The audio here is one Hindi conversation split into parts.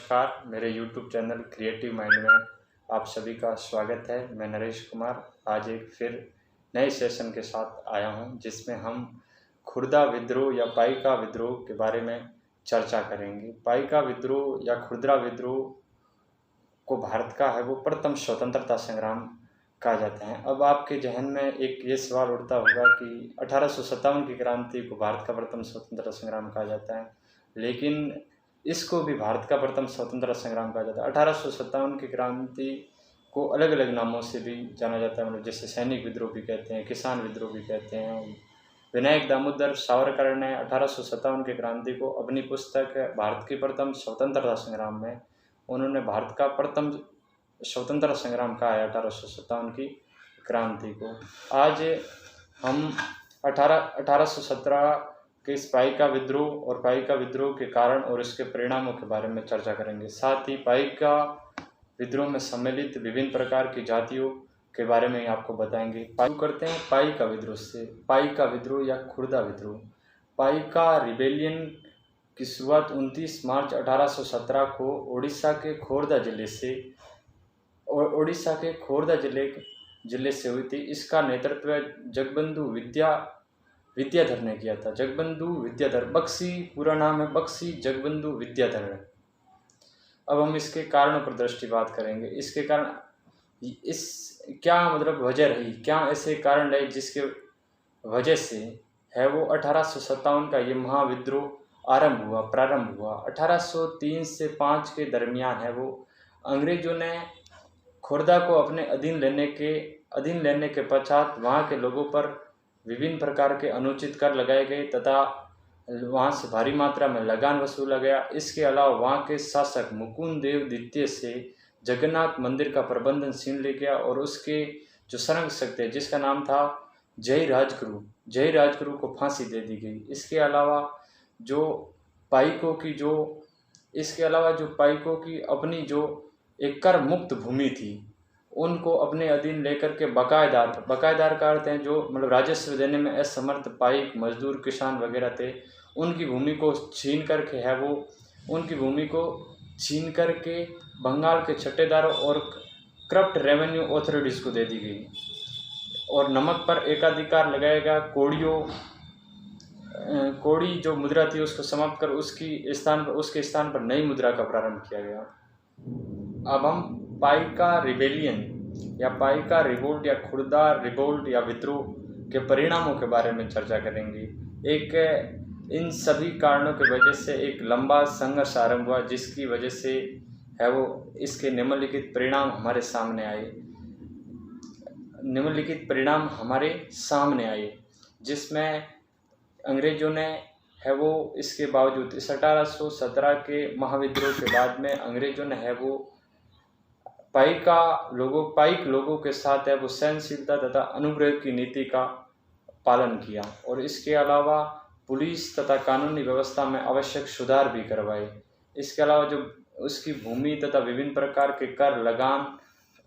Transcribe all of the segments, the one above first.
नमस्कार, मेरे YouTube चैनल क्रिएटिव माइंड में आप सभी का स्वागत है। मैं नरेश कुमार आज एक फिर नए सेशन के साथ आया हूं, जिसमें हम खुर्दा विद्रोह या पाइका विद्रोह के बारे में चर्चा करेंगे। पाइका विद्रोह या खुर्दा विद्रोह को भारत का है वो प्रथम स्वतंत्रता संग्राम कहा जाता है। अब आपके जहन में एक ये सवाल उठता होगा कि 1857 की क्रांति को भारत का प्रथम स्वतंत्रता संग्राम कहा जाता है, लेकिन इसको भी भारत का प्रथम स्वतंत्रता संग्राम कहा जाता है। 1857 की क्रांति को अलग अलग नामों से भी जाना जाता है, मतलब जैसे सैनिक विद्रोह भी कहते हैं, किसान विद्रोह भी कहते हैं। विनायक दामोदर सावरकर ने 1857 की क्रांति को अपनी पुस्तक भारत की प्रथम स्वतंत्रता संग्राम में उन्होंने भारत का प्रथम स्वतंत्रता संग्राम कहा है 1857 की क्रांति को। आज हम 1817 के इस पाइका विद्रोह और पाइका विद्रोह के कारण और इसके परिणामों के बारे में चर्चा करेंगे। साथ ही पाइका विद्रोह में सम्मिलित विभिन्न प्रकार की जातियों के बारे में आपको बताएंगे। शुरू करते हैं पाइका विद्रोह से। पाइका विद्रोह या खुर्दा विद्रोह। पाइका रिबेलियन की शुरुआत 29 मार्च 1817 को ओडिशा के खोर्धा जिले से हुई थी। इसका नेतृत्व जगबंधु विद्याधर ने किया था। जगबंधु विद्याधर, बक्सी पूरा नाम है, बक्सी जगबंधु विद्याधर। अब हम इसके कारणों पर दृष्टिपात करेंगे। इसके कारण क्या मतलब वजह रही, क्या ऐसे कारण रहे जिसके वजह से है वो 1857 का ये महाविद्रोह प्रारंभ हुआ। 1803 से 5 के दरमियान है वो अंग्रेजों ने खुर्दा को अपने अधीन लेने के पश्चात वहाँ के लोगों पर विभिन्न प्रकार के अनुचित कर लगाए गए तथा वहाँ से भारी मात्रा में लगान वसूला गया। इसके अलावा वहाँ के शासक मुकुंद देव द्वितीय से जगन्नाथ मंदिर का प्रबंधन छीन लिया गया और उसके जो संरक्षक थे जिसका नाम था जय राजगुरु को फांसी दे दी गई। इसके अलावा जो पाइकों की अपनी जो एक कर मुक्त भूमि थी उनको अपने अधीन लेकर के बकायदार का अर्थ है जो मतलब राजस्व देने में असमर्थ पाइक मजदूर किसान वगैरह थे, उनकी भूमि को छीन करके बंगाल के छट्टेदारों और करप्ट रेवेन्यू अथॉरिटीज़ को दे दी गई और नमक पर एकाधिकार लगाया गया। कोड़ी जो मुद्रा थी उसको समाप्त कर उसके स्थान पर नई मुद्रा का प्रारंभ किया गया। अब हम पाइका रिबेलियन या पाइका रिवोल्ट या खुर्दा रिवोल्ट या विद्रोह के परिणामों के बारे में चर्चा करेंगे। इन सभी कारणों की वजह से एक लंबा संघर्ष आरंभ हुआ, जिसकी वजह से है वो इसके निम्नलिखित परिणाम हमारे सामने आए, जिसमें अंग्रेजों ने है वो इसके बावजूद इस 1817 के महाविद्रोह के बाद में अंग्रेजों ने है वो पाइक लोगों के साथ है वो सहनशीलता तथा अनुग्रह की नीति का पालन किया और इसके अलावा पुलिस तथा कानूनी व्यवस्था में आवश्यक सुधार भी करवाए। इसके अलावा जो उसकी भूमि तथा विभिन्न प्रकार के कर लगान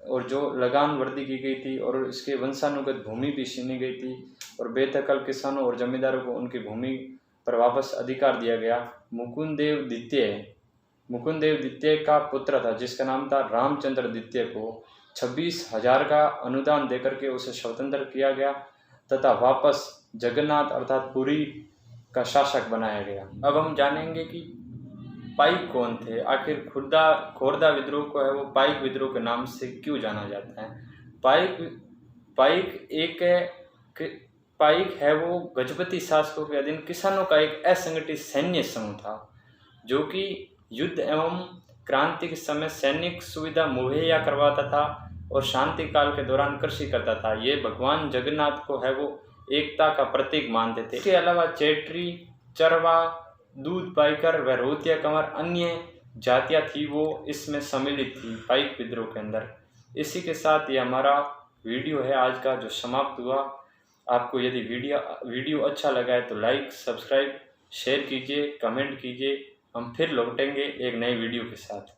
और जो लगान वर्दी की गई थी और इसके वंशानुगत भूमि भी छीनी गई थी और बेदखल किसानों और जमींदारों को उनकी भूमि पर वापस अधिकार दिया गया। मुकुंद देव द्वितीय का पुत्र था जिसका नाम था रामचंद्र द्वितीय को 26,000 का अनुदान देकर के उसे स्वतंत्र किया गया तथा वापस जगन्नाथ अर्थात पुरी का शासक बनाया गया। अब हम जानेंगे कि पाइक कौन थे, आखिर खोर्दा विद्रोह को है वो पाइक विद्रोह के नाम से क्यों जाना जाता है। पाइक है वो गजपति शासकों के अधीन किसानों का एक असंगठित सैन्य समूह था जो कि युद्ध एवं क्रांति के समय सैनिक सुविधा मुहैया करवाता था और शांति काल के दौरान कृषि करता था। ये भगवान जगन्नाथ को है वो एकता का प्रतीक मानते थे। इसके अलावा चेट्री, चरवा, दूध पाइकर व रोहतिया कंवर अन्य जातियाँ थी वो इसमें सम्मिलित थी पाइक विद्रोह के अंदर। इसी के साथ ये हमारा वीडियो है आज का जो समाप्त हुआ। आपको यदि वीडियो अच्छा लगा है तो लाइक, सब्सक्राइब, शेयर कीजिए, कमेंट कीजिए। हम फिर लौटेंगे एक नए वीडियो के साथ।